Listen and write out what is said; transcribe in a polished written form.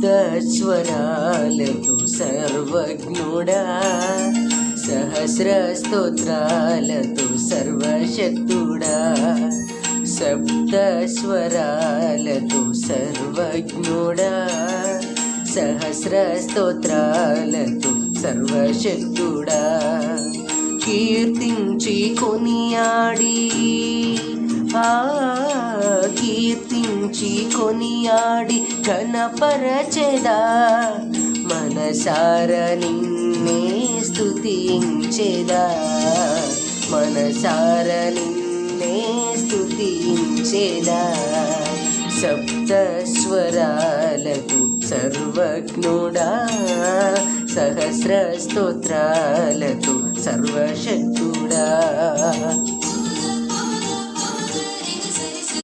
సప్తస్వరాలతో సర్వజ్ఞుడా, సహస్ర స్తోత్రాలతో సర్వశక్తుడా. సప్తస్వరాలతో సర్వజ్ఞుడా, సహస్ర స్తోత్రాలతో సర్వశక్తుడా. కీర్తించి కొనియాడి కీర్తించి కొనియాడి ఘనపరచెదా, మనసార నిన్నే స్తుతించెదా, మనసార నిన్నే స్తుతించెదా. సప్తస్వరాలతో సర్వజ్ఞుడా, సహస్ర స్తోత్రాలతో సర్వశక్తుడా.